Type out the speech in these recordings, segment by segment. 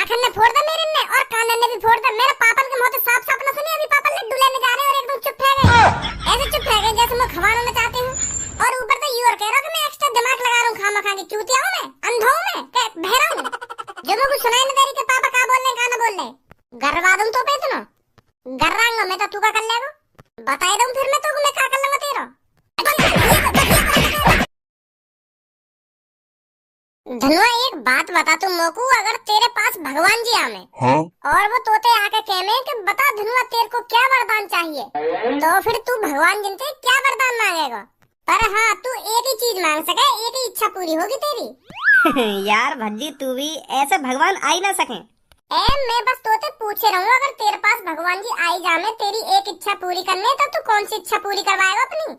नाखन ने फोड़ दे मेरे ने और कानन ने भी फोड़ दे। मेरे पापन के मुंह से साफ साफ न सुनी अभी पापन लड्डू लेने जा रहे हैं और एकदम चुप रह गए। ऐसे चुप रह गए जैसे मैं खवाना ना चाहती हूँ। और ऊपर से यू और कह रहा हूँ कि मैं एक्स्ट्रा दिमाग लगा रहा हूँ खामा खा के। चूतिया हूँ मैं, अंधा हूँ मैं, क्या बहरा हूँ जो मैं कुछ सुनाई नहीं दे रही कि पापा क्या बोल रहे हैं क्या ना बोल रहे। गरवा दूं तो पे सुनो गर्रांगा मैं तो तू का कर लेगा बता दूं फिर मैं तो मैं क्या कर लूंगा तेरा। धनुआ एक बात बता तू मोकू, अगर तेरे पास भगवान जी आवे और वो तोते आके कहने कि बता धनुआ तेरे को क्या वरदान चाहिए, तो फिर तू भगवान जी से क्या वरदान मांगेगा। पर हाँ तू एक ही चीज मांग सके, एक ही इच्छा पूरी होगी तेरी। यार भज्जी तू भी ऐसे भगवान आ ही ना सके। मैं बस तोते पूछे रहूँ अगर तेरे पास भगवान जी आई जामे तेरी एक इच्छा पूरी करने तो तू कौन सी इच्छा पूरी करवाएगा अपनी।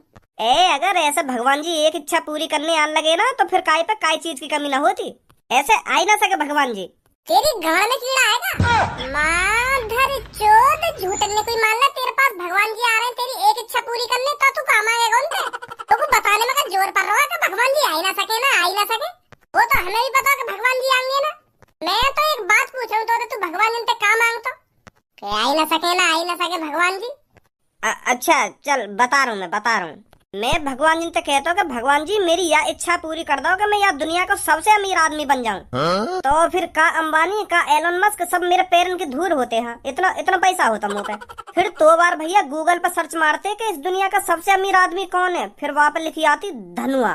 अगर ऐसे भगवान जी एक इच्छा पूरी करने आने लगे ना तो फिर काय पे काय चीज की कमी ना होती। ऐसे आ ही ना सके भगवान जी। तेरी गाड़ में कीड़ा आएगा माधर चोद झूठने कोई मान ले तेरे पास भगवान जी आ रहे हैं तेरी एक इच्छा पूरी करने तो तू काम आएगा उनसे। तो को बताने में का जोर पड़ रहा है कि भगवान जी आ ही ना सके ना आ ही ना सके। वो तो हमें भी पता कि भगवान जी आएंगे ना। मैं तो एक बात पूछ रहा हूँ तू भगवान जी से काम मांगता आ ही ना सके ना आ ही ना सके भगवान जी। अच्छा चल बता रहा हूँ मैं भगवान जी से कहता हूँ कि भगवान जी मेरी यह इच्छा पूरी कर दो कि मैं यह दुनिया का सबसे अमीर आदमी बन जाऊँ। तो फिर का अंबानी का एलन मस्क सब मेरे पैरों की धूल होते हैं। इतना इतना पैसा होता मुँह पे। फिर दो बार भैया गूगल पर सर्च मारते कि इस दुनिया का सबसे अमीर आदमी कौन है, फिर वहाँ पर लिखी आती धनुआ।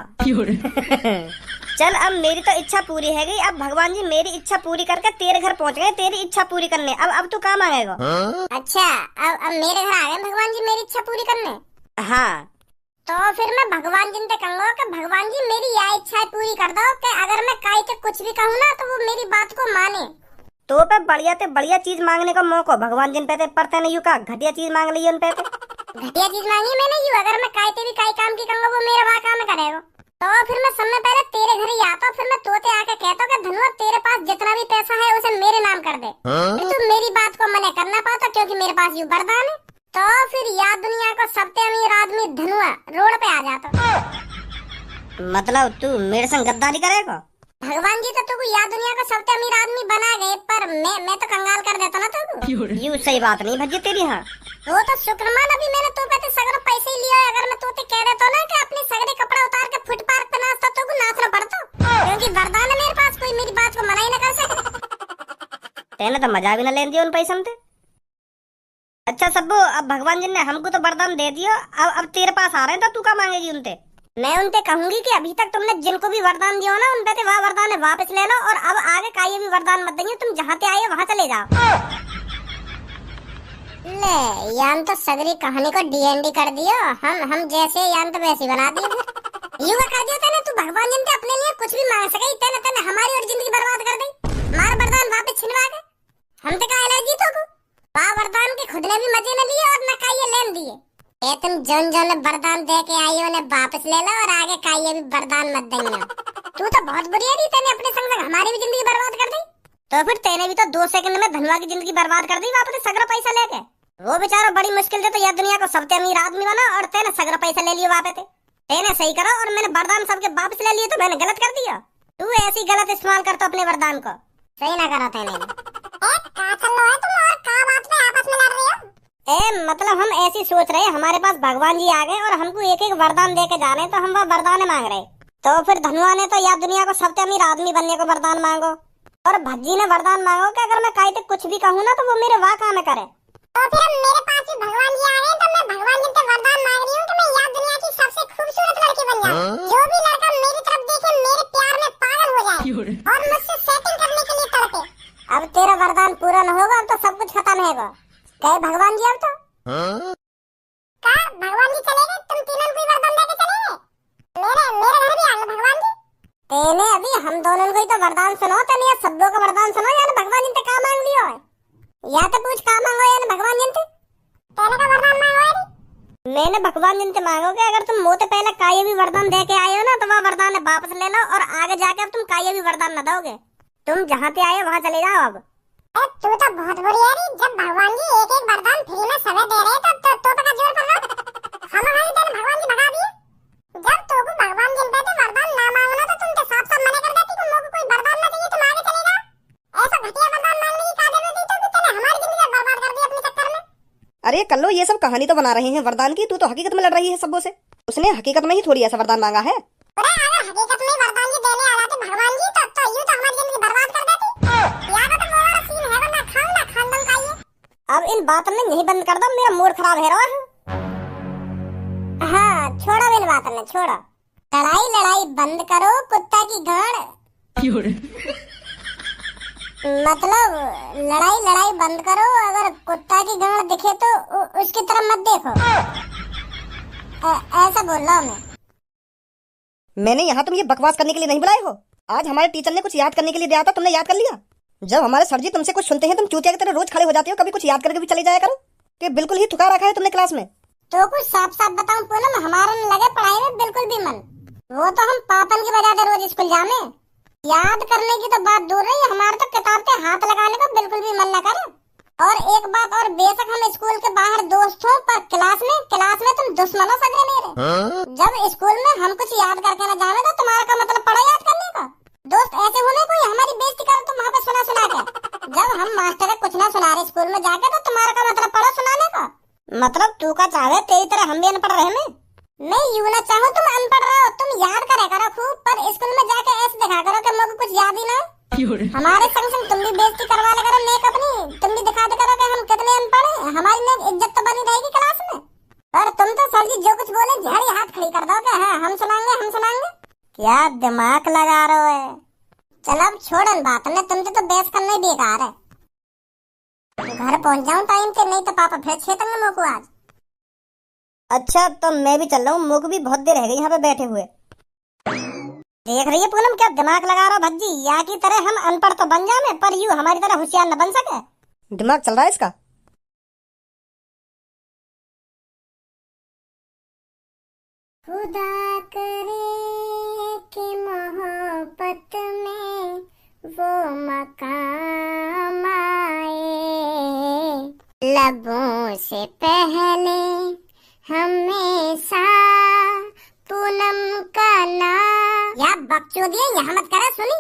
चल अब मेरी तो इच्छा पूरी है गई। अब भगवान जी मेरी इच्छा पूरी करके तेरे घर पहुँच गए तेरी इच्छा पूरी करने। अब तू कहाँ मांगेगा। अच्छा अब मेरे घर आ गए भगवान जी मेरी इच्छा पूरी करने। हाँ तो फिर मैं भगवान जी से कहूँगा कि भगवान जी मेरी यह इच्छा पूरी कर दो कि अगर मैं काई के कुछ भी कहूँ ना तो वो मेरी बात को माने। तो पे बढ़िया चीज मांगने का मौका भगवान जी पे पड़ते नहीं। का घटिया चीज मांग ली उन पे। घटिया चीज मांगी मैंने यू अगर मैं काई भी काई काम की कहूँगा वो मेरा वहाँ काम करेगा। तो फिर मैं समय पहले तेरे घर ही आता फिर मैं तोते आके कहता कि धनुआ तेरे पास जितना भी पैसा है उसे मेरे नाम कर दे। तू मेरी बात को मना करना पाता क्योंकि मेरे पास यू वरदान है। तो फिर याद दुनिया का सबसे अमीर आदमी धनुआ रोड पे आ जाता। मतलब तू मेरे संग गद्दारी करेगा। भगवान जी तो तुझको याद दुनिया का सबसे अमीर आदमी बना गए पर मैं तो कंगाल कर देता ना तुझको। यू सही बात नहीं भज्जी तेरी। हाँ वो तो शुक्रमान अभी मैंने तो पे सगरे पैसे ही लिया। अगर मैं तोते कह देता ना कि अपने सगरे कपड़ा उतार के फुटपाथ पे नाचता तो नाचना पड़ता क्योंकि वरदान है मेरे पास कोई मेरी बात को मना ही ना कर सके। तेने तो मजा भी ना लेन दिया उन पैसों से। अच्छा सब्बू अब भगवान जी ने हमको तो वरदान दे दिया। अब तेरे पास आ रहे हैं तो तू क्या मांगेगी उनसे। मैं उनसे कहूंगी कि अभी तक तुमने जिनको भी वरदान दिया ना उनपे से वह वरदान है वापस ले लो और अब आगे का ये भी वरदान मत देंगे। तुम जहाँ से आए वहाँ चले जाओ। ले यान तो सगरी कहानी को डीएनडी कर दियो। हम जैसे यान तो वैसे बना दिए। यू कर दिया तेने तू भगवान जी से अपने लिए कुछ भी मांग सके। तेने हमारी और जिंदगी बर्बाद कर दी। मार वरदान वापस छिनवा के हम तो का एलर्जी तो वरदान के खुद ने भी मजे न लिए और न काये लेन दिए। तुम जन जन वरदान दे के आई हो ने वापस ले लो और आगे काये भी वरदान मत देना। तू तो बहुत बुरी है। तेने अपने संग हमारी भी जिंदगी बर्बाद कर दी। तो फिर तेने भी तो 2 सेकंड में धनुआ की जिंदगी बर्बाद कर दी वापस सगरा पैसा लेके। वो बेचारा बड़ी मुश्किल से तो यह दुनिया को सबसे अमीर आदमी बना और तेने सगरा पैसा ले लिया वापस। तेने सही करो और मैंने वरदान सबके वापस ले लिए तो मैंने गलत कर दिया। तू ऐसी गलत इस्तेमाल करता अपने वरदान को सही ना करा तेने। मतलब हम ऐसी सोच रहे हमारे पास भगवान जी आ गए और हमको एक एक वरदान दे के जा रहे हैं तो हम वह वरदान मांग रहे। तो फिर धनुआ ने तो याद दुनिया को सबसे अमीर आदमी बनने को वरदान मांगो और भज्जी ने वरदान मांगो कि अगर मैं काई तक कुछ भी कहूँ ना तो वो मेरे वाह काम करे। तो फिर मेरे पास भी भगवान जी आ गए तो मैं भगवान जी से वरदान मांग रही हूँ कि मैं याद दुनिया की सबसे खूबसूरत लड़की बन जाऊँ। जो भी लड़का मेरी तरफ देखे मेरे प्यार में पागल हो जाए और मुझसे सेटिंग करने के लिए तड़पे। अब तेरा वरदान पूरा न होगा अब तो सब कुछ खत्म होगा। कहे भगवान जी अब तो का भगवान जी चले गए। तुम तीनों कोई वरदान देके चले गए। मेरे घर भी आ गए भगवान जी। तेने अभी हम दोनों को ही तो वरदान सुनो तेने या सबों का वरदान सुनो या भगवान जी से का मांग लियो है। या तो पूछ का मांगो या भगवान जी से। तेने का वरदान मांगो है। मैंने भगवान जी से मांगो कि अगर तुम मुँह से पहले काये भी वरदान दे के आए हो ना तो वह वरदान वापस ले लो और आगे जाके अब तुम काये भी वरदान न दोगे। तुम जहाँ से आए वहाँ चले जाओ। अब तू तो बहुत बुरी है। जब भगवान जी एक एक वरदान फ्री में सब दे रहे तो का जोर कर रहा हम भगवान जी भगा दिए। जब तो भगवान जी पे वरदान ना मांगना तो तुम तो साफ साफ मना कर देती। तुम लोगों को कोई वरदान ना चाहिए तुम आगे चले जाओ। ऐसा घटिया वरदान अरे कल्लो, ये सब कहानी तो बना रहे हैं वरदान की, तू तो हकीकत में लड़ रही है सबों से। उसने हकीकत में ही थोड़ी ऐसा वरदान मांगा है। अरे अगर हकीकत में वरदान जी देने आ जाते भगवान जी तो यूं तो हमारी जिंदगी बर्बाद कर देती। या तो वो वाला सीन है, वरना खाना खानदान का ये। अब इन बातों में नहीं बंद कर दो, मेरा मूड खराब है रोज। हाँ छोड़ो इन बातों में, छोड़ो। लड़ाई लड़ाई बंद करो कुत्ता की गाड़। मतलब लड़ाई लड़ाई बंद करो, अगर कुत्ता की गाड़ दिखे तो उसकी तरफ मत देखो। ऐसा बोल रहा हूँ मैंने यहाँ तुम ये बकवास करने के लिए नहीं बुलाए हो। आज हमारे टीचर ने कुछ याद करने के लिए दिया था, तुमने याद कर लिया। जब हमारे सर जी तुमसे कुछ सुनते हैं तुम चूतिया की तरह रोज खड़े हो जाते हो। कभी कुछ याद करके भी चले जाया करो कि बिल्कुल ही थुका रखा है तुमने क्लास में। तो कुछ साफ साफ बताऊं पूनम, हमारे न लगे पढ़ाई में बिल्कुल भी मन। वो तो हम पापन की वजह से रोज स्कूल जाने। याद करने की तो बात दूर रही, हमारे तो किताब पे हाथ लगाने को बिल्कुल भी मन न करे। और एक बात और, बेशक हम स्कूल के बाहर दोस्त हो, पर क्लास में तुम दुश्मनों सगरे मेरे। जब स्कूल में हम कुछ याद करके न जाने तो तुम्हारा का मतलब पढ़ो याद करने का। दोस्त ऐसे होने कोई हमारी बेइज्जती करे तुम वहाँ पे सुना के। जब हम मास्टर कुछ ना सुना रहे स्कूल में जाके तो तुम्हारा का मतलब पढ़ो सुनाने का। मतलब तू का चाहे तेरी तरह हम भी अनपढ़ रहे में। मैं यूं ना चाहूँ तुम अनपढ़ रहो, तुम याद करे करो खूब, पर स्कूल में जाके ऐसे दिखा करो कि मुझे कुछ याद ही ना। हमारे संग संग तुम भी बेइज्जती करवा ले करो नेक अपनी, तुम भी दिखा दे करो कि हम कितने अनपढ़ हैं। हमारी नेक इज्जत तो बनी रहेगी क्लास में। और तुम तो सर जी जो कुछ बोले झाड़ी हाथ खड़ी कर दोगे। हाँ हम सुनाएंगे। क्या दिमाग लगा रहे हो? चलो अब छोड़न बात ने, तुमसे तो बहस करना ही बेकार है। घर पहुंच जाऊं टाइम पे, नहीं तो पापा फिर छेतेंगे मोको आज। अच्छा तो मैं भी चल रहा हूँ, मुझे भी बहुत देर रह गई यहाँ पे बैठे हुए। देख रही है पूनम क्या दिमाग लगा रहा भज्जी, या की तरह हम अनपढ़ तो बन जाए पर यूं हमारी तरह होशियार न बन सके। दिमाग चल रहा है इसका। खुदा करे कि मोहब्बत में वो मकाम आए, लबों से पहले हमेशा पूनम का नाम। या बकचोदिया यहाँ मत करा सुनी।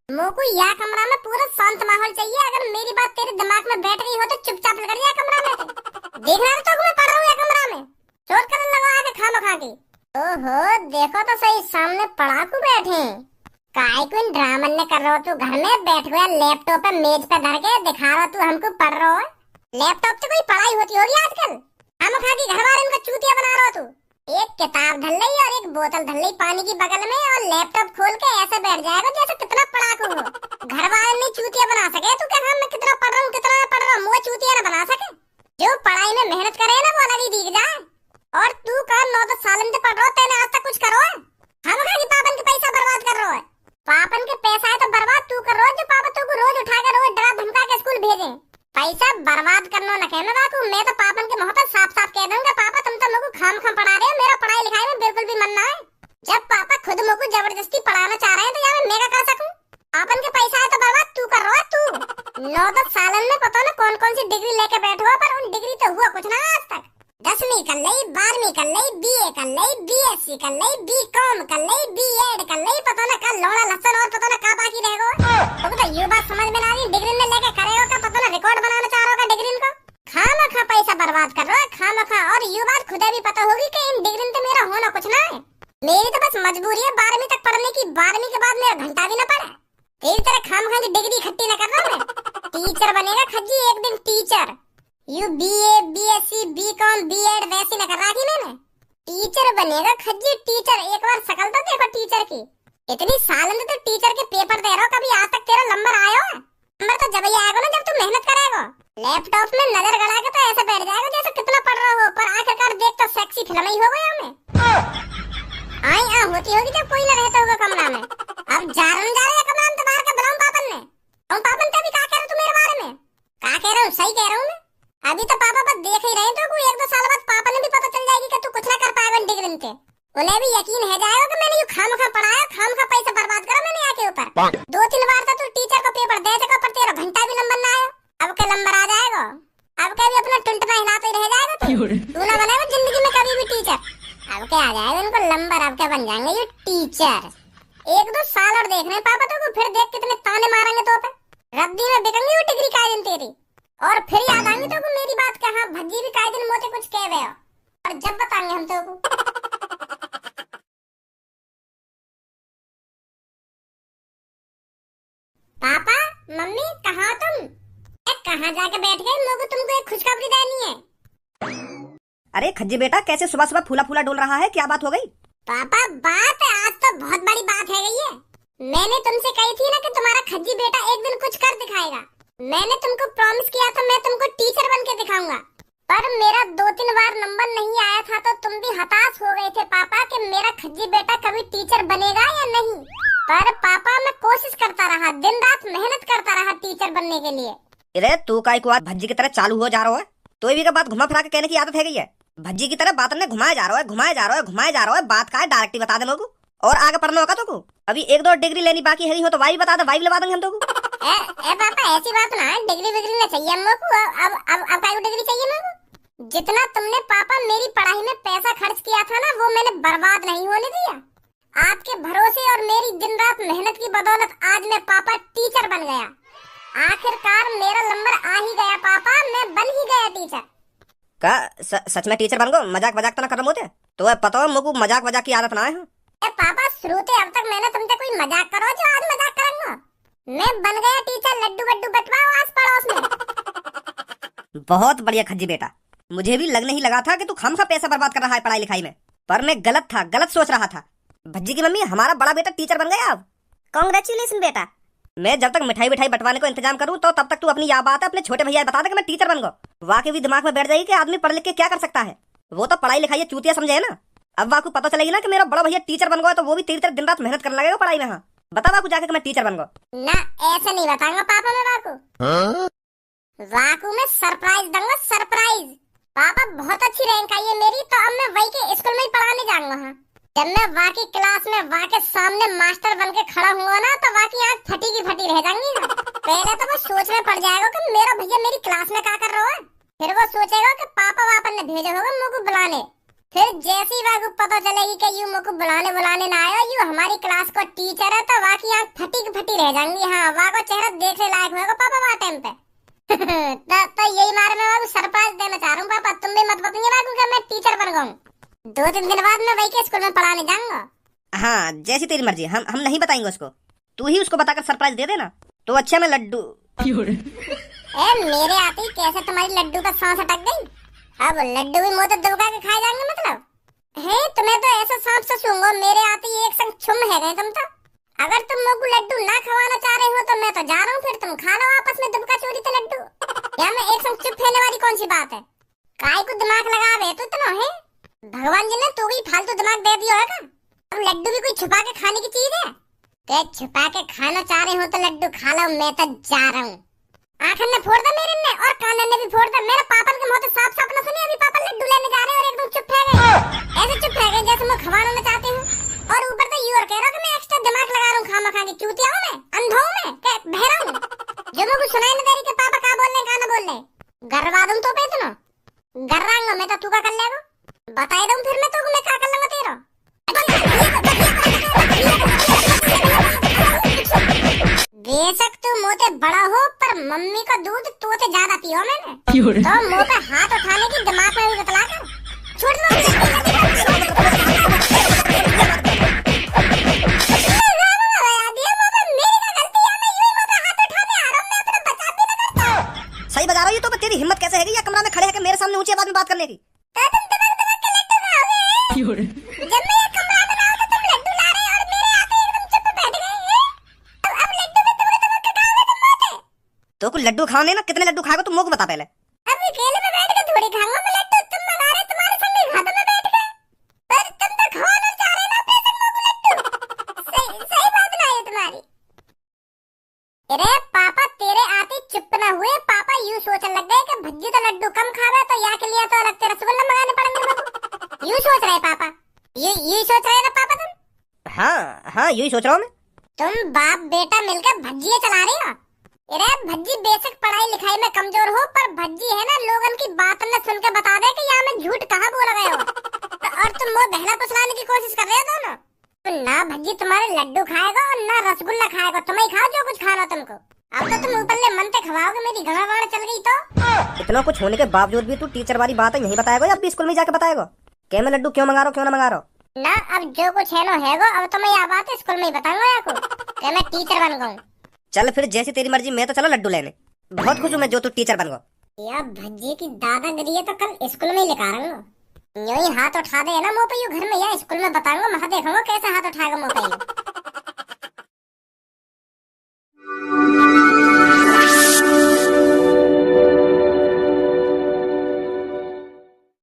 मोको या कमरा में पूरा शांत माहौल चाहिए। अगर मेरी बात तेरे दिमाग में बैठ गई हो तो चुपचाप कर जा कमरा में। देखना तो मैं पढ़ रहा हूँ कमरा में, चोर करने लगा आके खाना खा के। ओहो देखो तो सही, सामने पढ़ाकू बैठे। काय कोई ड्रामा ने कर रहा हो तू, घर में बैठ गया लैपटॉप पे मेज पे धर के दिखा रहा तू हमको पढ़ रहा हो। लैपटॉप से कोई पढ़ाई होती होगी आजकल? हम खा के घर वाले इनका चूतिया बना रहा तू। एक किताब धर ली और एक बोतल धर ली पानी की बगल में, और लैपटॉप खोल के ऐसे बैठ जाएगा जैसे कितना पढ़ाकू हो। घर वाले नहीं चूतिया बना सके तू क्या? मैं कितना पढ़ रहा हूँ मुझे चूतिया न बना सके। जो पढ़ाई में मेहनत करे ना वो अलग ही दिख जाए। और तू का 9-10 साल से पढ़ रहा, तेने आज तक कुछ करो है? हम खा के पापन के पैसा बर्बाद कर रहा है। पापन के पैसा है तो बर्बाद तू कर रहा है, जो पापा तू को रोज उठा कर रोज डरा धमका के स्कूल भेजे। पैसा बर्बाद करना न कहना बाकू, मैं तो पापन के मुंह पर साफ साफ कह दूंगा पापा तुम तो मुझको खाम पढ़ा रहे हो, मेरा पढ़ाई लिखाई में बिल्कुल भी मन ना है। जब पापा खुद मुझको जबरदस्ती पढ़ाना चाह रहे हैं तो यार मैं क्या कर सकूं? पापन के पैसा है तो बर्बाद तू कर रहा है। तू 9-10 साल में पता ना कौन कौन सी डिग्री लेके बैठा हुआ, पर उन डिग्री तो हुआ कुछ ना आज तक। 10वीं कर ली, 12वीं कर ली, BA कर ली, BSc कर ली, BCom कर ली, B.Ed कर ली, पता ना कल लौड़ा लहसन और पता ना का बाकी रह गया। तो ये बात समझ में ना आई, डिग्री ने लेके करेगा का पता ना रिकॉर्ड बनाना चाह रहा होगा डिग्री को। खामखा पैसा बर्बाद कर रहा है खामखा। और ये बात खुदा भी पता होगी कि इन डिग्री से मेरा होना कुछ ना है। मेरी तो बस मजबूरी है 12वीं तक पढ़ने की, 12वीं के बाद मेरा घंटा भी न पड़ा। तेरी तरह खामखा की डिग्री इकट्ठी न कर रहा मैं। टीचर बनेगा खज्जी एक दिन teacher. You BA BSc BCom B.Ed वैसी न कर रखी मैंने। टीचर बनेगा खज्जी टीचर। एक बार शकल तो देखो टीचर की। इतनी साल में तो टीचर के पेपर दे रहा हो, कभी आज तक तेरा नंबर आया है? नंबर तो जब ही आएगा ना जब तू मेहनत करेगा। लैपटॉप में नजर गड़ा के तो ऐसे बैठ जाएगा जैसे कितना पढ़ रहा हो, पर आखिरकार देख तो सेक्सी फिल्म ही हो गया हमें। आई होती होगी जब कोई न रहता होगा कमरा में। अब जा रहे कमरा में तो बाहर का बुलाऊं पापन ने। पापन तभी क्या कह रहे तू मेरे बारे में? क्या कह रहा हूँ? सही कह रहा हूँ मैं। अभी तो पापा बस देख ही रहे तो 1-2 साल बाद पापा ने भी पता चल जाएगी कि तू कुछ ना कर पाएगा डिग्री पे। उन्हें भी यकीन है जाएगा कि मैंने ये खामखा पढ़ाया, खामखा पैसा बर्बाद करा मैंने आके ऊपर। 2-3 बार तो तू टीचर को पेपर दे चुका, पर तेरा घंटा भी नंबर ना आया। अब क्या नंबर आ जाएगा? अब क्या भी अपना टुंटना हिलाते रह जाएगा तू ना बनेगा जिंदगी में कभी भी टीचर। अब क्या आ जाएगा इनको नंबर, अब क्या बन जाएंगे ये टीचर। 1-2 साल और देख रहे पापा तो फिर देख कितने ताने मारेंगे तो पे। रद्दी में बिकेंगी वो डिग्री का दिन तेरी। और फिर याद आएंगे तो मेरी बात का, हाँ भज्जी भी काहे दिन मोते कुछ कह रहे हो, और जब बताएंगे हम तो पापा मम्मी कहाँ हो तुम? कहाँ जाके बैठ गए? लोगों तुमको एक खुशखबरी देनी है। अरे खज्जी बेटा, कैसे सुबह सुबह फूला फूला डोल रहा है, क्या बात हो गई? पापा बात आज तो बहुत बड़ी बात है गई है। मैंने तुमसे कही थी ना कि तुम्हारा खज्जी बेटा एक दिन कुछ कर दिखाएगा। मैंने तुमको प्रॉमिस किया था मैं तुमको टीचर बन के दिखाऊंगा, पर मेरा 2-3 बार नंबर नहीं आया था तो तुम भी हताश हो गए थे पापा कि मेरा खज्जी बेटा कभी टीचर बनेगा या नहीं। पर पापा मैं कोशिश करता रहा, दिन रात मेहनत करता रहा टीचर बनने के लिए। अरे तू काय को भज्जी की तरह चालू हो जा रहा है, तो भी का बात घुमा फिरा के कहने की आदत है गई है। भज्जी की तरह बात ने घुमाया जा रहा है, घुमाया जा रहा है, घुमाया जा रहा है। बात का है डायरेक्ट ही बता दे लोगों को, और आगे पढ़ना होगा तो को अभी 1-2 डिग्री लेनी बाकी है हो तो वाई बता दे, वाई लगा देंगे हम तो को। ए पापा ऐसी बात ना, डिग्री विग्री ना चाहिए हमको। अब काय डिग्री चाहिए मेरे को? जितना तुमने पापा मेरी पढ़ाई में पैसा खर्च किया था ना वो मैंने बर्बाद नहीं होने दिया। आपके भरोसे और मेरी दिन रात मेहनत की बदौलत आज मैं पापा टीचर बन गया। आखिरकार मेरा नंबर आ ही गया पापा, मैं बन ही गया टीचर। का सच में टीचर बन गो? मजाक मजाक तो ना कर रहे होते? तो पता है मुझको मजाक मजाक की आदत ना है। ए पापा शुरू अब तक मैंने तुमसे कोई मजाक करो जो आज मजाक करूंगा। मैं बन गया टीचर, लड्डू बड्डू बटवाओ आस पड़ोस में। बहुत बढ़िया खज्जी बेटा, मुझे भी लगने ही लगा था कि तू खामखा पैसा बर्बाद कर रहा है पढ़ाई लिखाई में, पर मैं गलत था, गलत सोच रहा था। भज्जी की मम्मी, हमारा बड़ा बेटा टीचर बन गया अब। कांग्रेचुलेशन बेटा। मैं जब तक मिठाई बिठाई बंटवाने को इंतजाम करूं तो तब तक तू अपनी यह बात अपने छोटे भैया बता दे कि मैं टीचर बन गया। वाकई भी दिमाग में बैठ जाएगी कि आदमी पढ़ लिख के क्या कर सकता है। वो तो पढ़ाई लिखाई चूतिया समझे है ना। अब वाकू पता चलेगी ना कि मेरा बड़ा भैया टीचर बन गया तो वो भी तेरी तरह दिन रात मेहनत करने लगेगा पढ़ाई में। हाँ बता वाकू जाके कि मैं टीचर बन गया। ना ऐसे नहीं बताऊंगा पापा मैं वाकू। वाकू में सरप्राइज दूंगा, सरप्राइज। पापा बहुत अच्छी रैंक आई है मेरी, तो अब मैं वही के स्कूल में ही पढ़ाने जाऊंगा। हाँ जब मैं वाकी क्लास में वाके सामने मास्टर बन के खड़ा हुआ ना तो वाकी आँख फटी की फटी रह जाएंगी ना। पहले तो वो सोचने पड़ जाएगा कि मेरा भैया मेरी क्लास में क्या कर रहा है, फिर वो सोचेगा कि पापा वापन ने भेजा होगा मुझको बुलाने। फिर जैसे ही वाको पता चलेगी कि यू मुझको बुलाने ना आया, यू हमारी क्लास को टीचर है, तो वाकी आँख फटी की फटी रह जाएंगी। हाँ वाको चेहरा देखने लायक होगा पापा वहाँ टाइम पे। तो यही मारे मैं वाको सरप्राइज देना चाह रहा हूँ पापा, तुम भी मत बताइए वाको कि मैं टीचर बन गया। 2-3 दिन बाद मैं वही के स्कूल में पढ़ाने जाऊंगा। हाँ जैसी तेरी मर्जी, हम नहीं बताएंगे उसको, तू ही उसको बताकर सरप्राइज दे देना। तो अच्छा मैं लड्डू ए मेरे आते ही कैसे तुम्हारी लड्डू का सांस अटक गई? अब लड्डू भी मुंह तो दबका के खाए जाएंगे मतलब है? तुम्हें तो ऐसा सांप से सूंघो मेरे आते ही एक संग छुम है गए तुम तो। अगर तुम लोग लड्डू ना खवाना चाह रहे हो तो मैं तो जा रहा हूँ, फिर तुम खा लो आपस में दबका चोरी तो लड्डू। या मैं एक संग चुप रहने वाली कौन सी बात है? काय को दिमाग लगा रहे तो इतना है? भगवान जी ने तो भी फालतू दिमाग दे दिया है। अब लड्डू भी कोई छुपा के खाने की चीज है? ते छुपा के खाना चाह रहे हो तो लड्डू खा लो, मैं तो जा रहा हूँ। आंखन ने फोड़ दा मेरे ने और कानन ने भी फोड़ दा। मेरे पापा के मुंह से साफ साफ न सुने अभी पापा लड्डू लेने जा रहे हैं और एकदम चुप रह गए, ऐसे चुप रह गए जैसे मैं खवाना ना चाहते हूँ। और ऊपर तो यू और कह रहा कि मैं एक्स्ट्रा दिमाग लगा रहा हूँ खामा खा के। चूतिया हूँ मैं, अंधा हूँ मैं, क्या बहरा हूँ जो मुझे सुनाई न दे रही कि पापा क्या बोल रहे हैं क्या न बोल रहे। गरवा दूं तो पे सुनो गर्रांगा मैं तो तू का कर लेगा बता दूं फिर मैं तो मैं क्या कर लूंगा तेरा। बेशक तू मोते बड़ा हो पर मम्मी का दूध तू से ज्यादा पियो मैंने, तो मुंह पे हाथ उठाने की दिमाग में भी बतला कर छोड़ सही बता रहा हूँ। तो तेरी हिम्मत कैसे है या कमरा में खड़े होकर मेरे सामने ऊंची आवाज में बात करने की? जब मैं ये कमरा में ना हो तो तुम लड्डू ला रहे और मेरे आते एकदम चुप बैठ गए हैं। अब लड्डू में तुम खाओगे तुम मोटे। तो कुछ लड्डू खाओ नहीं ना, कितने लड्डू खाएगा तुम मुझको बता पहले। अब अकेले में बैठ के थोड़ी खाऊंगा मैं लड्डू, तुम मना रहे तुम्हारे संग ही खाता में बैठ के। पर तुम तो खा नहीं जा रहे ना अपने संग लड्डू। सही बात ना है तुम्हारी। अरे पापा तेरे आते चुप ना हुए, पापा यूं सोचने लग गए कि भज्जी तो लड्डू कम खावे तो या के लिए तो अलग से रसगुल्ला मंगाने पड़ेंगे मेरे। यूं सोच रहे पापा, यू सोच रहे ना पापा तुम? हाँ यही सोच रहा हूँ मैं। तुम बाप बेटा मिलकर भज्जियां चला रहे हो। अरे भज्जी बेशक पढ़ाई लिखाई में कमजोर हो पर भज्जी है ना लोगन की बात न सुन के बता दे कि यहाँ मैं झूठ कहाँ बोल रहे हो। तो और तुम वो बहला फुसलाने की कोशिश कर रहे हो दोनों। तो ना भज्जी तुम्हारे लड्डू खाएगा और ना रसगुल्ला खाएगा, तुम ही खाओ जो कुछ खाना तुमको। अब तो तुम ऊपर ले मन पे खवाओगे, मेरी गंगा बाढ़ चल गई तो। इतना कुछ होने के बावजूद भी तू टीचर वाली बात यही बताएगा या अपनी स्कूल में जाके बताएगा? क्या मैं लड्डू क्यों मंगा रहा हूँ, क्यों ना मंगा रहा हूँ? ना अब जो कुछ है नो है गो, अब तो मैं यह बात स्कूल में ही बताऊंगा याको कि मैं टीचर बन गऊँ। चल फिर जैसी तेरी मर्जी, मैं तो चलो लड्डू लेने। बहुत खुश हूँ मैं जो तू टीचर बन गो। या भज्जी की दादागिरी है तो कल स्कूल में ही लेकर आऊंगा। यूं ही हाथ उठा दे ना मुंह पे, यूं घर में या स्कूल में बताऊंगा, महा देखूंगा कैसे हाथ उठाएगा मुंह पे।